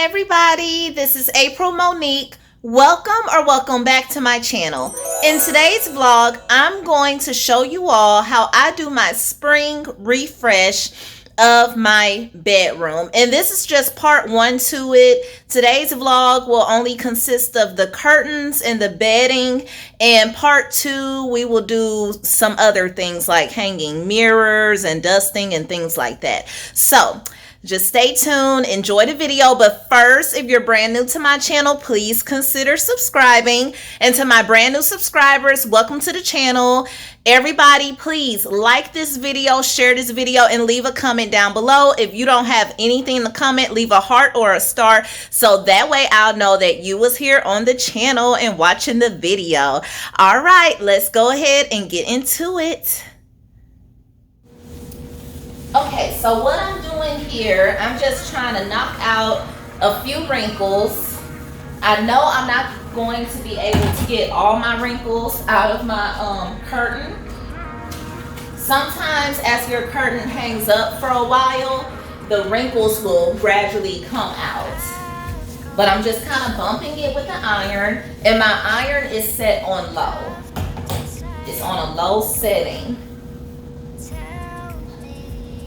everybody, this is April Monique. Welcome back to my channel. In today's vlog, I'm going to show you all how I do my spring refresh of my bedroom. And this is just part one to it. Today's vlog will only consist of the curtains and the bedding. And part two, we will do some other things like hanging mirrors and dusting and things like that. So just stay tuned, enjoy the video. But first, if you're brand new to my channel, please consider subscribing. And to my brand new subscribers, welcome to the channel. Everybody, please like this video, share this video, and leave a comment down below. If you don't have anything to comment, leave a heart or a star, so that way I'll know that you was here on the channel and watching the video. All right, let's go ahead and get into it. Okay, so what I'm doing here, I'm just trying to knock out a few wrinkles. I know I'm not going to be able to get all my wrinkles out of my curtain. Sometimes as your curtain hangs up for a while, the wrinkles will gradually come out. But I'm just kind of bumping it with the iron, and my iron is set on low. It's on a low setting.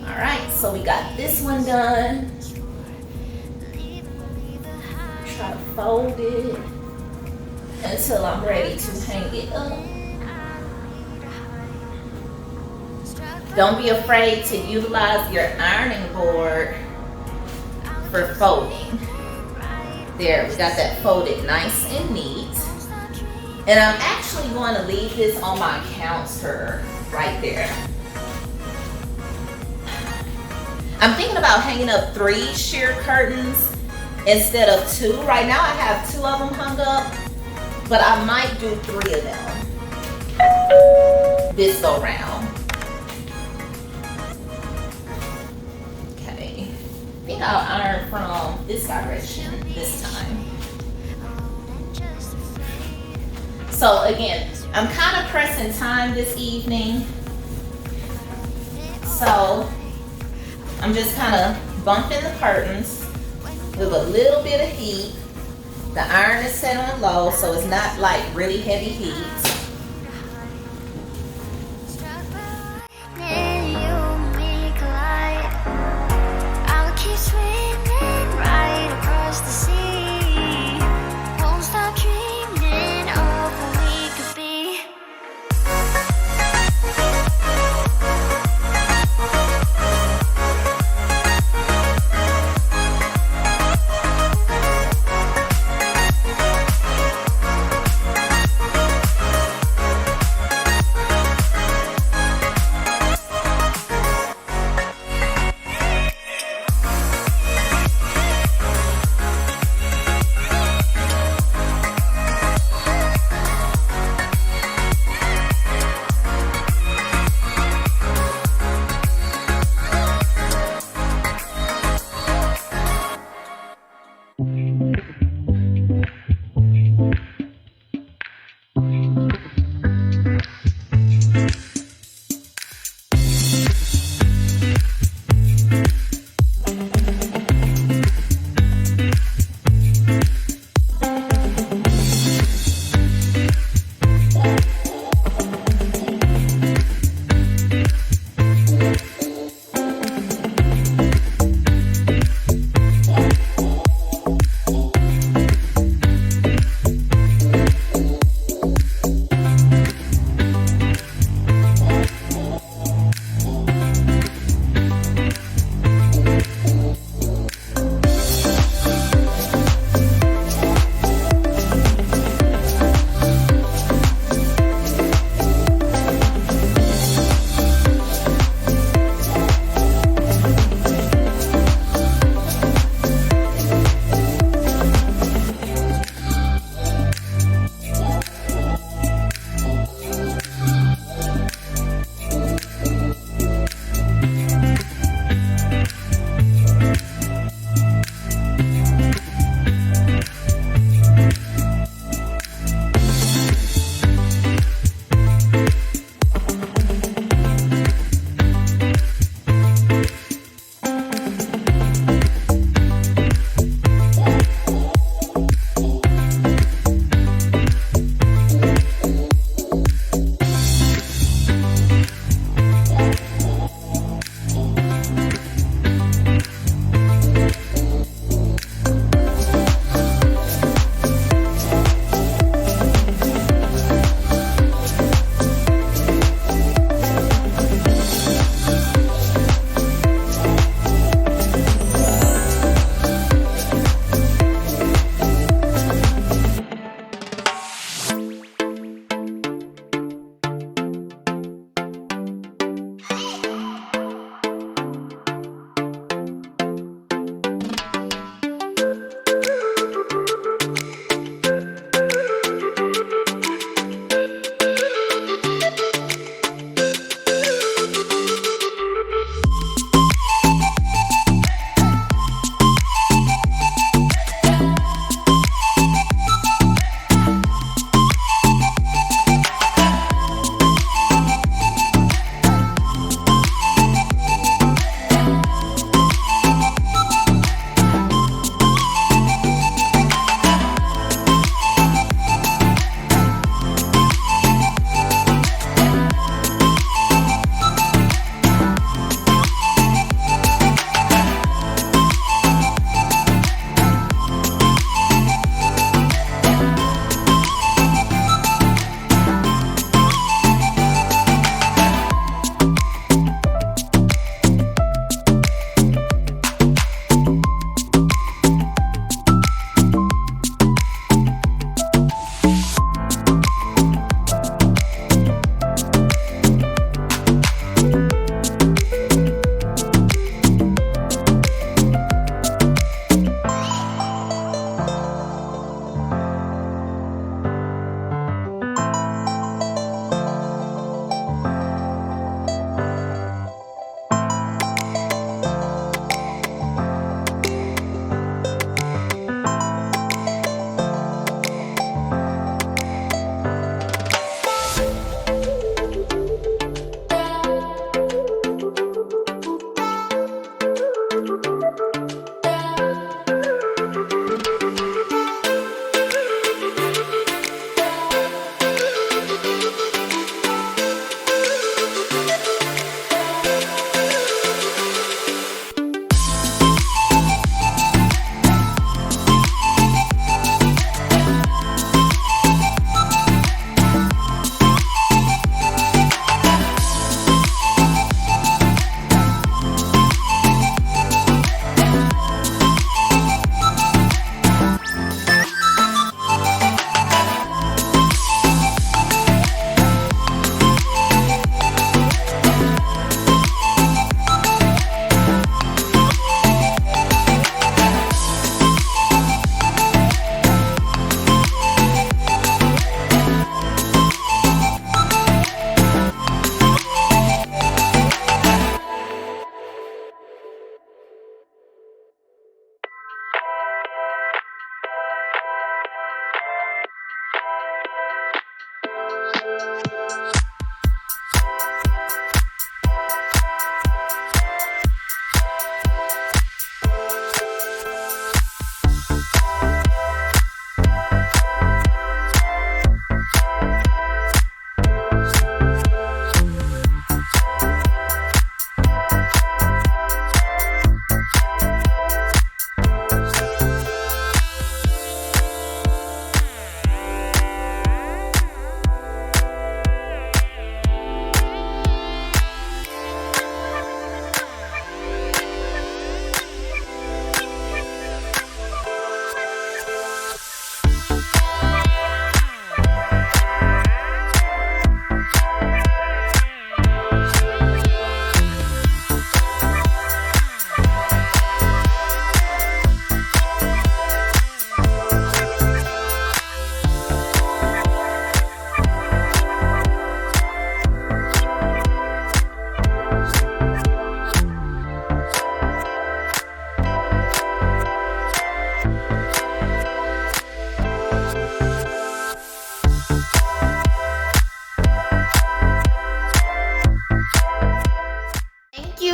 All right, so we got this one done. Try to fold it until I'm ready to hang it up. Don't be afraid to utilize your ironing board for folding. There, we got that folded nice and neat. And I'm actually going to leave this on my counter right there. I'm thinking about hanging up 3 sheer curtains instead of 2. Right now I have 2 of them hung up, but I might do 3 of them this go round. Okay, I think I'll iron from this direction this time. So again, I'm kind of pressing time this evening, so I'm just kind of bumping the curtains with a little bit of heat. The iron is set on low, so it's not like really heavy heat.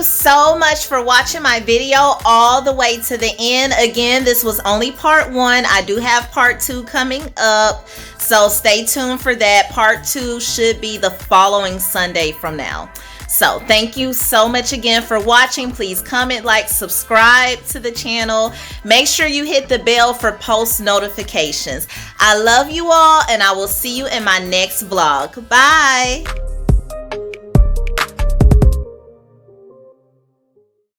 you so much for watching my video all the way to the end. Again, this was only part 1. I do have part 2 coming up, so stay tuned for that. Part 2 should be the following Sunday from now. So thank you so much again for watching. Please comment, like, subscribe to the channel. Make sure you hit the bell for post notifications. I love you all, and I will see you in my next vlog. Bye.